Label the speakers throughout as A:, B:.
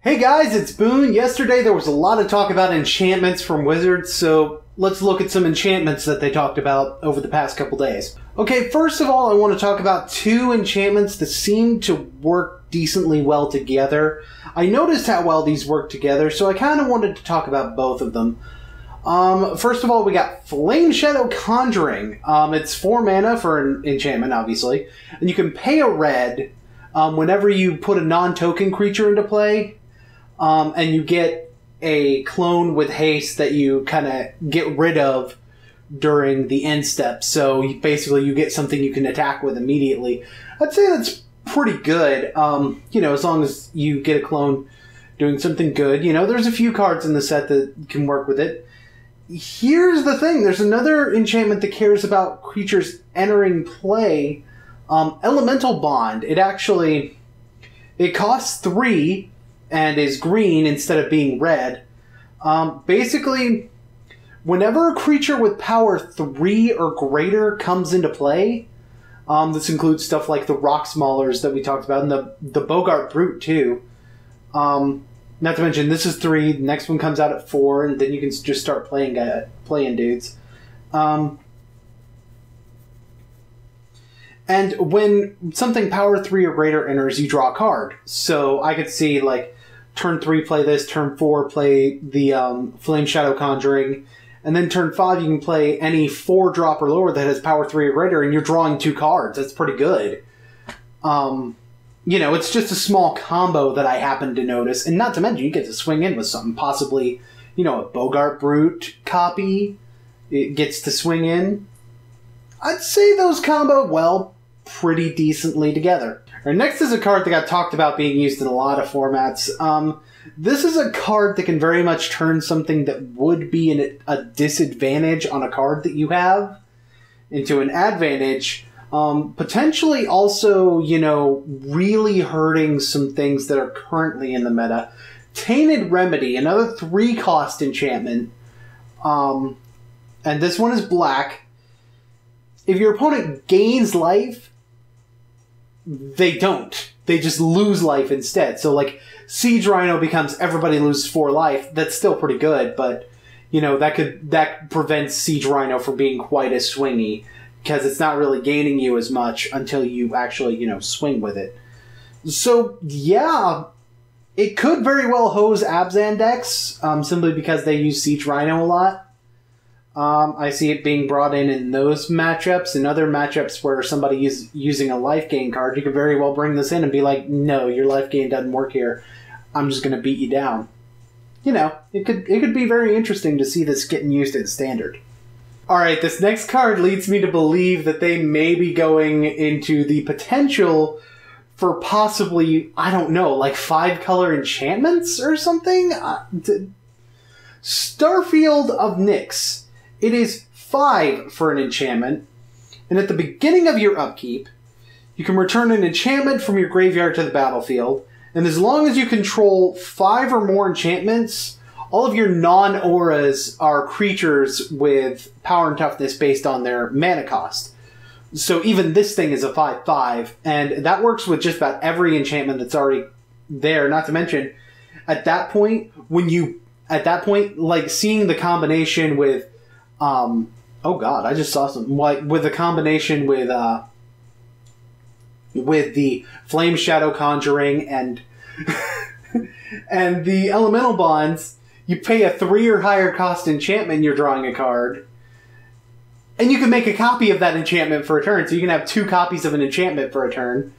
A: Hey guys, it's Boone. Yesterday there was a lot of talk about enchantments from Wizards, so let's look at some enchantments that they talked about over the past couple days. Okay, first of all, I want to talk about two enchantments that seem to work decently well together. I noticed how well these work together, so I kind of wanted to talk about both of them. First of all, we got Flame Shadow Conjuring. It's 4 mana for an enchantment, obviously, and you can pay a red whenever you put a non-token creature into play. And you get a clone with haste that you kind of get rid of during the end step. So basically you get something you can attack with immediately. I'd say that's pretty good, you know, as long as you get a clone doing something good. You know, there's a few cards in the set that can work with it. Here's the thing. There's another enchantment that cares about creatures entering play. Elemental Bond. It costs 3... and is green instead of being red. Basically, whenever a creature with power 3 or greater comes into play, this includes stuff like the Rock Maulers that we talked about, and the Bogart Brute too. Not to mention, this is 3, the next one comes out at 4, and then you can just start playing dudes. And when something power 3 or greater enters, you draw a card. So I could see, like, turn 3 play this, turn 4 play the Flame Shadow Conjuring, and then turn 5 you can play any 4-drop or lower that has power 3 or greater, and you're drawing 2 cards. That's pretty good. You know, it's just a small combo that I happen to notice, and not to mention you get to swing in with something. Possibly, you know, a Bogart Brute copy. It gets to swing in. I'd say those combo well pretty decently together. Right, next is a card that got talked about being used in a lot of formats. This is a card that can very much turn something that would be a disadvantage on a card that you have into an advantage. Potentially also, you know, really hurting some things that are currently in the meta. Tainted Remedy, another 3-cost enchantment. And this one is black. If your opponent gains life, they don't. They just lose life instead. So, like, Siege Rhino becomes everybody loses 4 life. That's still pretty good, but, you know, that prevents Siege Rhino from being quite as swingy, because it's not really gaining you as much until you actually, you know, swing with it. So, yeah, it could very well hose Abzan decks, simply because they use Siege Rhino a lot. I see it being brought in those matchups. In other matchups where somebody is using a life gain card, you could very well bring this in and be like, no, your life gain doesn't work here. I'm just going to beat you down. You know, it could be very interesting to see this getting used in Standard. Alright, this next card leads me to believe that they may be going into the potential for possibly, I don't know, like 5-color enchantments or something? Starfield of Nyx. It is 5 for an enchantment, and at the beginning of your upkeep, you can return an enchantment from your graveyard to the battlefield, and as long as you control 5 or more enchantments, all of your non-auras are creatures with power and toughness based on their mana cost. So even this thing is a 5/5, and that works with just about every enchantment that's already there, not to mention, at that point, like, seeing the combination with oh god, I just saw something. Like, with the combination with the Flame Shadow Conjuring and and the Elemental Bonds, you pay a 3 or higher cost enchantment, you're drawing a card. And you can make a copy of that enchantment for a turn, so you can have 2 copies of an enchantment for a turn.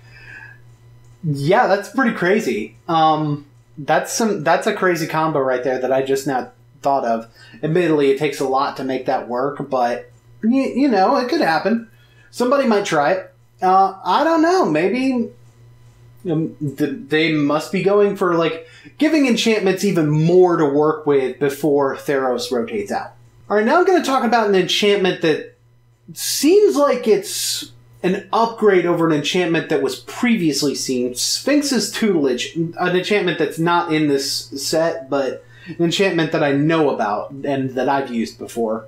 A: Yeah, that's pretty crazy. That's a crazy combo right there that I just now thought of. Admittedly, it takes a lot to make that work, but, you know, it could happen. Somebody might try it. I don't know. Maybe they must be going for, like, giving enchantments even more to work with before Theros rotates out. Alright, now I'm going to talk about an enchantment that seems like it's an upgrade over an enchantment that was previously seen. Sphinx's Tutelage, an enchantment that's not in this set, but an enchantment that I know about and that I've used before.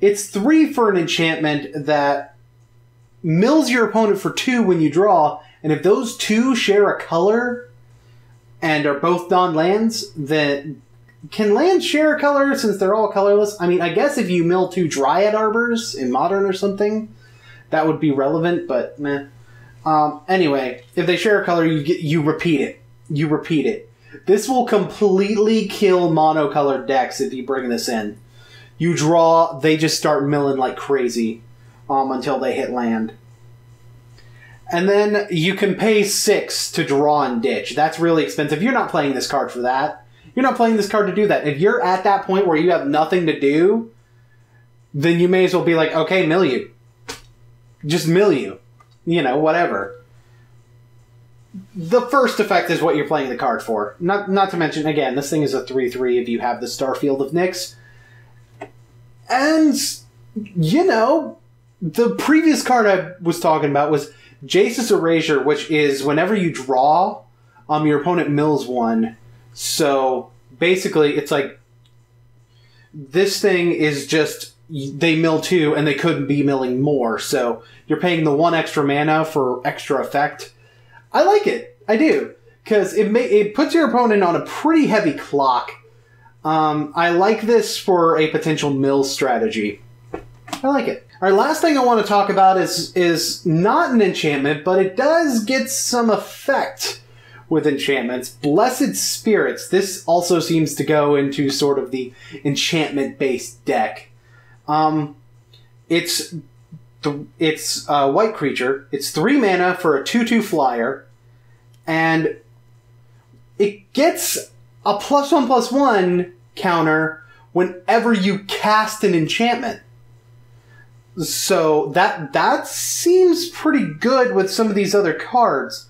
A: It's 3 for an enchantment that mills your opponent for 2 when you draw, and if those 2 share a color, and are both non-lands, then can lands share a color since they're all colorless? I mean, I guess if you mill 2 Dryad Arbors in Modern or something, that would be relevant, but meh. Anyway, if they share a color, you repeat it. You repeat it. This will completely kill monocolored decks if you bring this in. You draw, they just start milling like crazy until they hit land. And then you can pay 6 to draw and ditch. That's really expensive. You're not playing this card for that. You're not playing this card to do that. If you're at that point where you have nothing to do, then you may as well be like, okay, mill you. Just mill you. You know, whatever. The first effect is what you're playing the card for. Not to mention, again, this thing is a 3/3 if you have the Starfield of Nyx. And, you know, the previous card I was talking about was Jace's Erasure, which is whenever you draw, your opponent mills 1. So, basically, it's like, this thing is just, they mill 2, and they couldn't be milling more, so you're paying the 1 extra mana for extra effect. I like it. I do. Because it puts your opponent on a pretty heavy clock. I like this for a potential mill strategy. I like it. Our last thing I want to talk about is not an enchantment, but it does get some effect with enchantments. Blessed Spirits. This also seems to go into sort of the enchantment-based deck. It's a white creature. It's 3 mana for a 2/2 flyer, and it gets a +1/+1 counter whenever you cast an enchantment. So that seems pretty good with some of these other cards.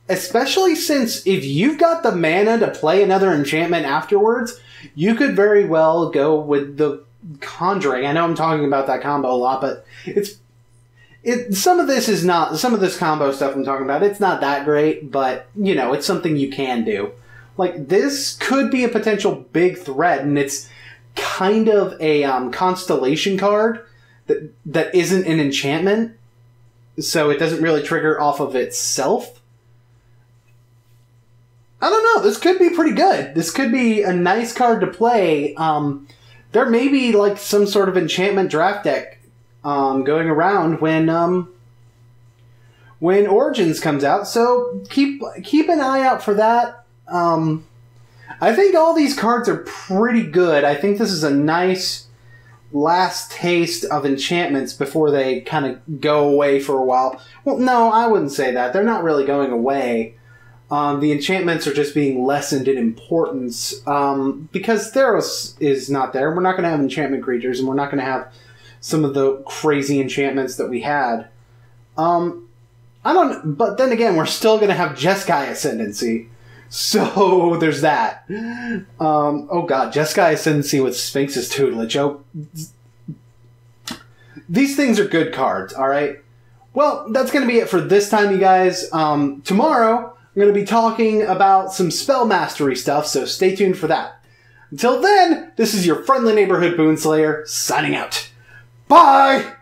A: Especially since if you've got the mana to play another enchantment afterwards, you could very well go with the Conjuring. I know I'm talking about that combo a lot, but some of this combo stuff I'm talking about, it's not that great, but, you know, it's something you can do. Like, this could be a potential big threat, and it's kind of a constellation card that isn't an enchantment, so it doesn't really trigger off of itself. I don't know, this could be pretty good. This could be a nice card to play. There may be, like, some sort of enchantment draft deck going around when Origins comes out, so keep an eye out for that. I think all these cards are pretty good. I think this is a nice last taste of enchantments before they kind of go away for a while. Well, no, I wouldn't say that. They're not really going away. The enchantments are just being lessened in importance because Theros is not there. We're not going to have enchantment creatures, and we're not going to have some of the crazy enchantments that we had. But then again, we're still going to have Jeskai Ascendancy. So there's that. Oh god, Jeskai Ascendancy with Sphinx's Tutelage. Oh, these things are good cards, alright? Well, that's going to be it for this time, you guys. Tomorrow, I'm going to be talking about some spell mastery stuff, so stay tuned for that. Until then, this is your friendly neighborhood Boonslayer, signing out. Bye!